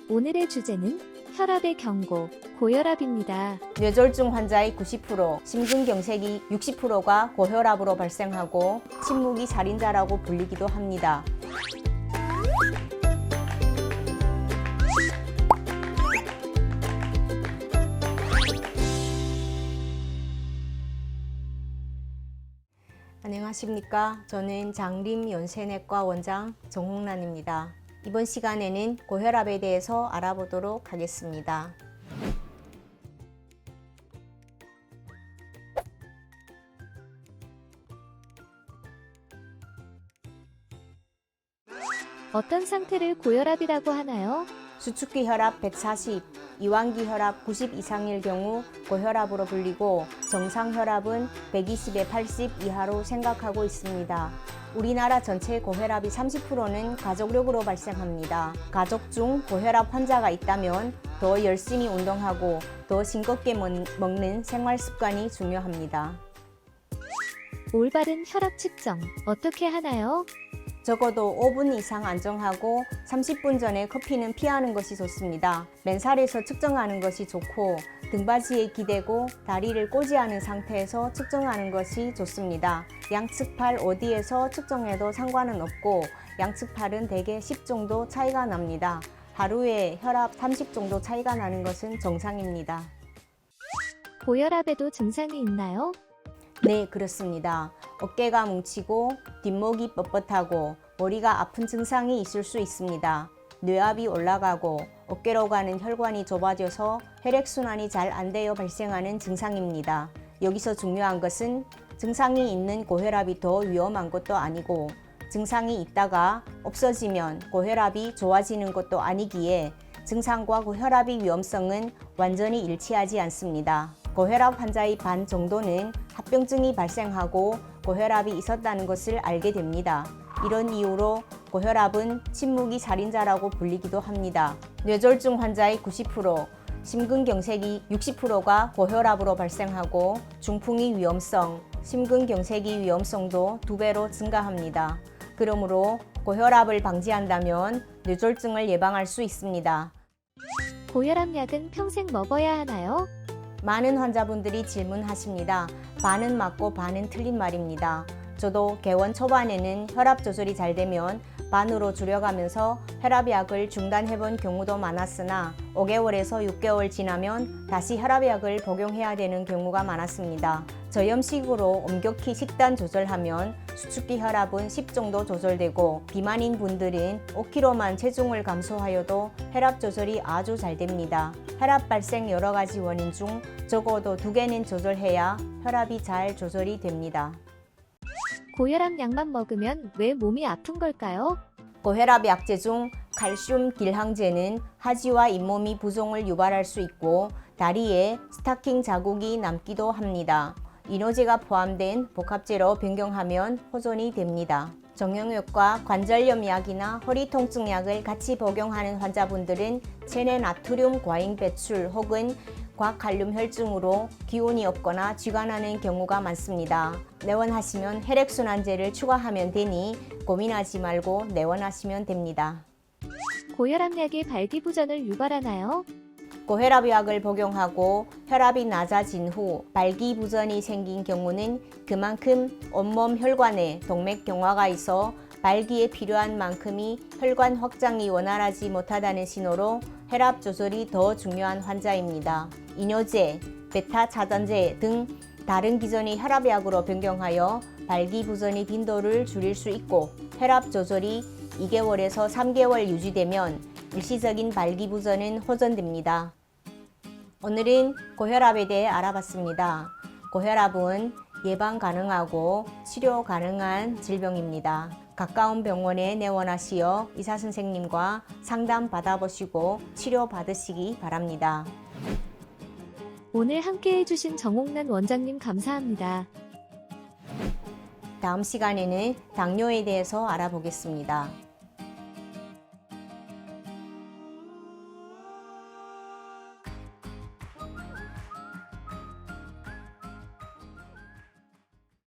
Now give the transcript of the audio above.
오늘의 주제는 혈압의 경고, 고혈압입니다. 뇌졸중 환자의 90%, 심근경색이 60%가 고혈압으로 발생하고 침묵이 살인자라고 불리기도 합니다. 안녕하십니까. 저는 장림연세내과 원장 정홍란입니다. 이번 시간에는 고혈압에 대해서 알아보도록 하겠습니다. 어떤 상태를 고혈압이라고 하나요? 수축기 혈압 140, 이완기 혈압 90 이상일 경우 고혈압으로 불리고 정상 혈압은 120에 80 이하로 생각하고 있습니다. 우리나라 전체 고혈압이 30%는 가족력으로 발생합니다. 가족 중 고혈압 환자가 있다면 더 열심히 운동하고 더 싱겁게 먹는 생활 습관이 중요합니다. 올바른 혈압 측정 어떻게 하나요? 적어도 5분 이상 안정하고 30분 전에 커피는 피하는 것이 좋습니다. 맨살에서 측정하는 것이 좋고 등받이에 기대고 다리를 꼬지하는 상태에서 측정하는 것이 좋습니다. 양측 팔 어디에서 측정해도 상관은 없고 양측 팔은 대개 10 정도 차이가 납니다. 하루에 혈압 30 정도 차이가 나는 것은 정상입니다. 고혈압에도 증상이 있나요? 네, 그렇습니다. 어깨가 뭉치고 뒷목이 뻣뻣하고 머리가 아픈 증상이 있을 수 있습니다. 뇌압이 올라가고 어깨로 가는 혈관이 좁아져서 혈액순환이 잘 안 되어 발생하는 증상입니다. 여기서 중요한 것은 증상이 있는 고혈압이 더 위험한 것도 아니고 증상이 있다가 없어지면 고혈압이 좋아지는 것도 아니기에 증상과 고혈압의 위험성은 완전히 일치하지 않습니다. 고혈압 환자의 반 정도는 합병증이 발생하고 고혈압이 있었다는 것을 알게 됩니다. 이런 이유로 고혈압은 침묵이 살인자라고 불리기도 합니다. 뇌졸중 환자의 90%, 심근경색이 60%가 고혈압으로 발생하고 중풍의 위험성, 심근경색의 위험성도 2배로 증가합니다. 그러므로 고혈압을 방지한다면 뇌졸중을 예방할 수 있습니다. 고혈압 약은 평생 먹어야 하나요? 많은 환자분들이 질문하십니다. 반은 맞고 반은 틀린 말입니다. 저도 개원 초반에는 혈압 조절이 잘 되면 반으로 줄여가면서 혈압약을 중단해본 경우도 많았으나 5개월에서 6개월 지나면 다시 혈압약을 복용해야 되는 경우가 많았습니다. 저염식으로 엄격히 식단 조절하면 수축기 혈압은 10 정도 조절되고 비만인 분들은 5kg만 체중을 감소하여도 혈압 조절이 아주 잘 됩니다. 혈압 발생 여러 가지 원인 중 적어도 2개는 조절해야 혈압이 잘 조절이 됩니다. 고혈압 약만 먹으면 왜 몸이 아픈 걸까요? 고혈압 약제 중 칼슘 길항제는 하지와 잇몸이 부종을 유발할 수 있고 다리에 스타킹 자국이 남기도 합니다. 이노제가 포함된 복합제로 변경하면 호전이 됩니다. 정형외과 관절염 약이나 허리 통증 약을 같이 복용하는 환자분들은 체내 나트륨 과잉 배출 혹은 과칼륨 혈증으로 기운이 없거나 쥐가 나는 경우가 많습니다. 내원하시면 혈액순환제를 추가하면 되니 고민하지 말고 내원하시면 됩니다. 고혈압 약이 발기부전을 유발하나요? 고혈압 약을 복용하고 혈압이 낮아진 후 발기부전이 생긴 경우는 그만큼 온몸 혈관에 동맥경화가 있어 발기에 필요한 만큼의 혈관 확장이 원활하지 못하다는 신호로 혈압 조절이 더 중요한 환자입니다. 이뇨제, 베타 차단제 등 다른 기존의 혈압약으로 변경하여 발기부전의 빈도를 줄일 수 있고 혈압 조절이 2개월에서 3개월 유지되면 일시적인 발기부전은 호전됩니다. 오늘은 고혈압에 대해 알아봤습니다. 고혈압은 예방 가능하고 치료 가능한 질병입니다. 가까운 병원에 내원하시어 의사 선생님과 상담 받아보시고 치료 받으시기 바랍니다. 오늘 함께 해주신 정홍란 원장님 감사합니다. 다음 시간에는 당뇨에 대해서 알아보겠습니다.